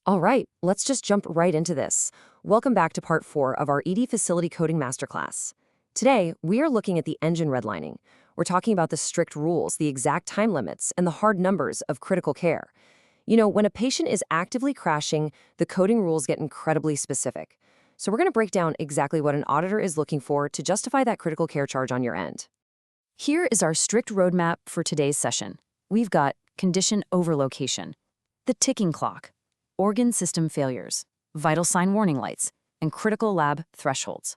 All right, let's just jump right into this. Welcome back to part 4 of our ED Facility Coding Masterclass. Today, we are looking at the engine redlining. We're talking about the strict rules, the exact time limits, and the hard numbers of critical care. When a patient is actively crashing, the coding rules get incredibly specific. So we're going to break down exactly what an auditor is looking for to justify that critical care charge on your end. Here is our strict roadmap for today's session. We've got condition overlocation, the ticking clock, organ system failures, vital sign warning lights, and critical lab thresholds.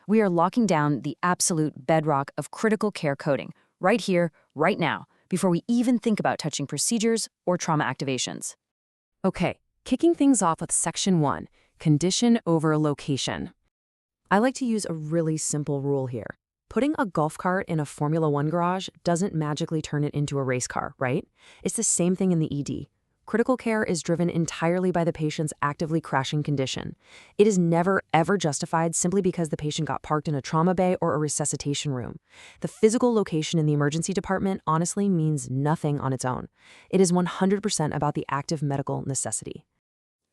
We are locking down the absolute bedrock of critical care coding right here, right now, before we even think about touching procedures or trauma activations. Okay, kicking things off with Section 1, condition over location. I like to use a really simple rule here. Putting a golf cart in a Formula One garage doesn't magically turn it into a race car, right? It's the same thing in the ED. Critical care is driven entirely by the patient's actively crashing condition. It is never, ever justified simply because the patient got parked in a trauma bay or a resuscitation room. The physical location in the emergency department honestly means nothing on its own. It is 100% about the active medical necessity.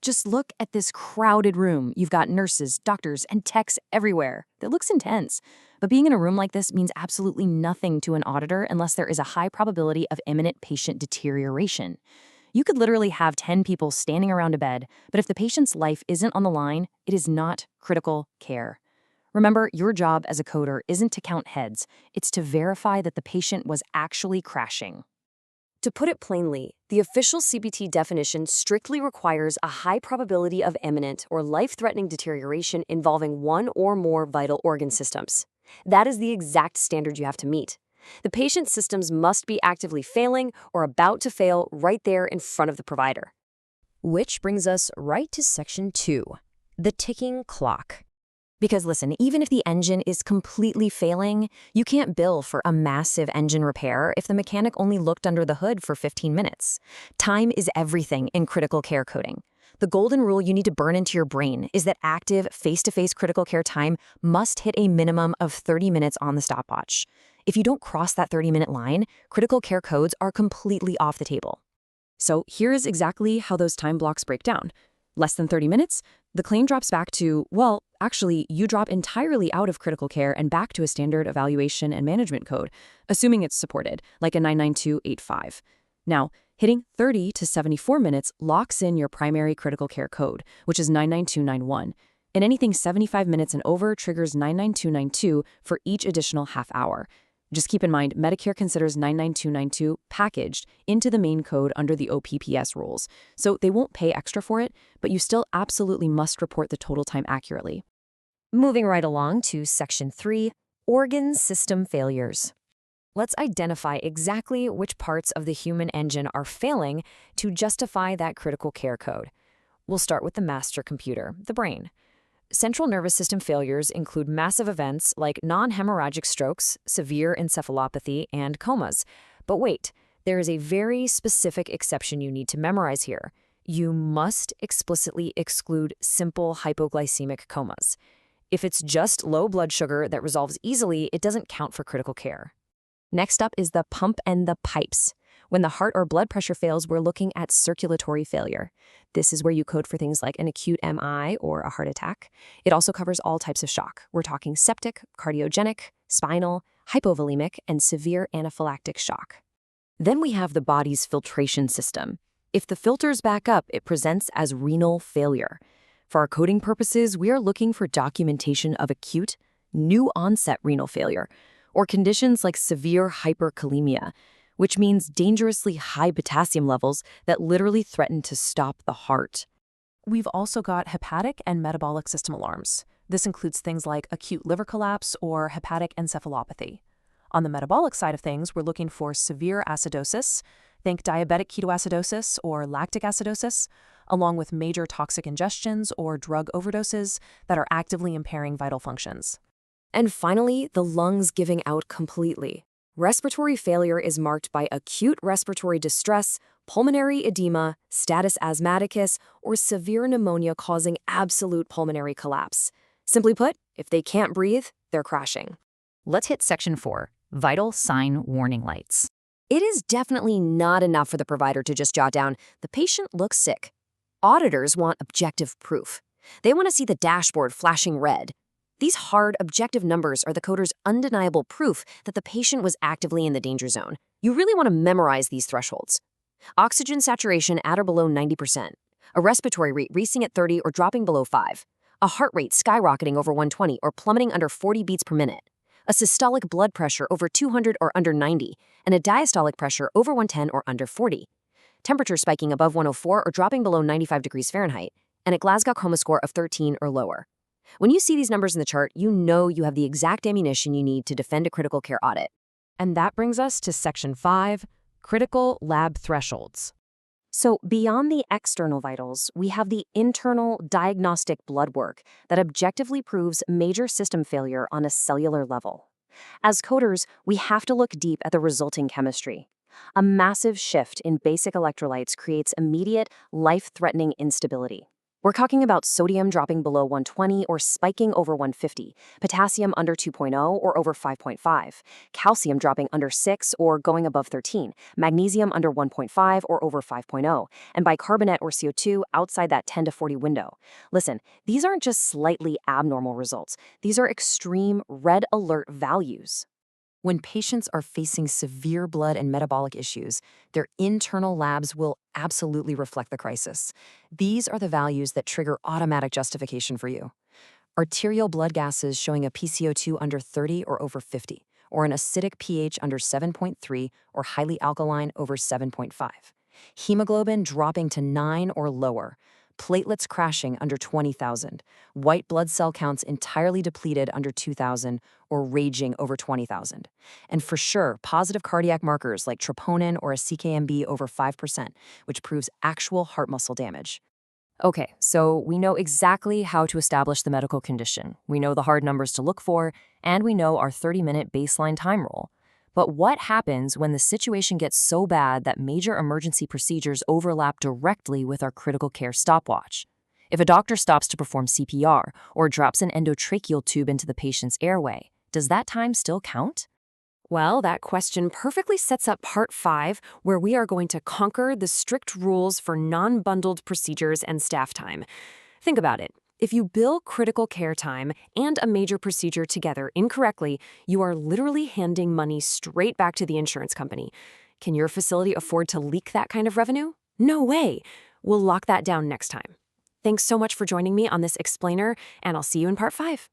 Just look at this crowded room. You've got nurses, doctors, and techs everywhere. That looks intense. But being in a room like this means absolutely nothing to an auditor unless there is a high probability of imminent patient deterioration. You could literally have 10 people standing around a bed, but if the patient's life isn't on the line, it is not critical care. Remember, your job as a coder isn't to count heads, it's to verify that the patient was actually crashing. To put it plainly, the official CPT definition strictly requires a high probability of imminent or life-threatening deterioration involving one or more vital organ systems. That is the exact standard you have to meet. The patient's systems must be actively failing or about to fail right there in front of the provider. Which brings us right to Section 2, the ticking clock. Because listen, even if the engine is completely failing, you can't bill for a massive engine repair if the mechanic only looked under the hood for 15 minutes. Time is everything in critical care coding. The golden rule you need to burn into your brain is that active, face-to-face critical care time must hit a minimum of 30 minutes on the stopwatch. If you don't cross that 30-minute line, critical care codes are completely off the table. So here's exactly how those time blocks break down. Less than 30 minutes, the claim drops back to, well, actually, you drop entirely out of critical care and back to a standard evaluation and management code, assuming it's supported, like a 99285. Now, hitting 30 to 74 minutes locks in your primary critical care code, which is 99291, and anything 75 minutes and over triggers 99292 for each additional half hour. Just keep in mind, Medicare considers 99292 packaged into the main code under the OPPS rules, so they won't pay extra for it, but you still absolutely must report the total time accurately. Moving right along to Section 3, organ system failures. Let's identify exactly which parts of the human engine are failing to justify that critical care code. We'll start with the master computer, the brain. Central nervous system failures include massive events like non-hemorrhagic strokes, severe encephalopathy, and comas. But wait, there is a very specific exception you need to memorize here. You must explicitly exclude simple hypoglycemic comas. If it's just low blood sugar that resolves easily, it doesn't count for critical care. Next up is the pump and the pipes. When the heart or blood pressure fails, we're looking at circulatory failure. This is where you code for things like an acute MI or a heart attack. It also covers all types of shock. We're talking septic, cardiogenic, spinal, hypovolemic, and severe anaphylactic shock. Then we have the body's filtration system. If the filters back up, it presents as renal failure. For our coding purposes, we are looking for documentation of acute, new-onset renal failure, or conditions like severe hyperkalemia, which means dangerously high potassium levels that literally threaten to stop the heart. We've also got hepatic and metabolic system alarms. This includes things like acute liver collapse or hepatic encephalopathy. On the metabolic side of things, we're looking for severe acidosis, think diabetic ketoacidosis or lactic acidosis, along with major toxic ingestions or drug overdoses that are actively impairing vital functions. And finally, the lungs giving out completely. Respiratory failure is marked by acute respiratory distress, pulmonary edema, status asthmaticus, or severe pneumonia causing absolute pulmonary collapse. Simply put, if they can't breathe, they're crashing. Let's hit Section 4, vital sign warning lights. It is definitely not enough for the provider to just jot down, the patient looks sick. Auditors want objective proof. They want to see the dashboard flashing red. These hard, objective numbers are the coder's undeniable proof that the patient was actively in the danger zone. You really want to memorize these thresholds. Oxygen saturation at or below 90%. A respiratory rate racing at 30 or dropping below 5. A heart rate skyrocketing over 120 or plummeting under 40 beats per minute. A systolic blood pressure over 200 or under 90, and a diastolic pressure over 110 or under 40. Temperature spiking above 104 or dropping below 95 degrees Fahrenheit, and a Glasgow Coma score of 13 or lower. When you see these numbers in the chart, you know you have the exact ammunition you need to defend a critical care audit. And that brings us to Section 5, Critical Lab Thresholds. So beyond the external vitals, we have the internal diagnostic blood work that objectively proves major system failure on a cellular level. As coders, we have to look deep at the resulting chemistry. A massive shift in basic electrolytes creates immediate, life-threatening instability. We're talking about sodium dropping below 120 or spiking over 150, potassium under 2.0 or over 5.5, calcium dropping under 6 or going above 13, magnesium under 1.5 or over 5.0, and bicarbonate or CO2 outside that 10 to 40 window. Listen, these aren't just slightly abnormal results. These are extreme red alert values. When patients are facing severe blood and metabolic issues, their internal labs will absolutely reflect the crisis. These are the values that trigger automatic justification for you. Arterial blood gases showing a PCO2 under 30 or over 50, or an acidic pH under 7.3 or highly alkaline over 7.5. Hemoglobin dropping to 9 or lower. Platelets crashing under 20,000, white blood cell counts entirely depleted under 2,000, or raging over 20,000. And for sure, positive cardiac markers like troponin or a CKMB over 5%, which proves actual heart muscle damage. Okay, so we know exactly how to establish the medical condition. We know the hard numbers to look for, and we know our 30-minute baseline time rule. But what happens when the situation gets so bad that major emergency procedures overlap directly with our critical care stopwatch? If a doctor stops to perform CPR or drops an endotracheal tube into the patient's airway, does that time still count? Well, that question perfectly sets up Part 5, where we are going to conquer the strict rules for non-bundled procedures and staff time. Think about it. If you bill critical care time and a major procedure together incorrectly, you are literally handing money straight back to the insurance company. Can your facility afford to leak that kind of revenue? No way. We'll lock that down next time. Thanks so much for joining me on this explainer, and I'll see you in Part 5.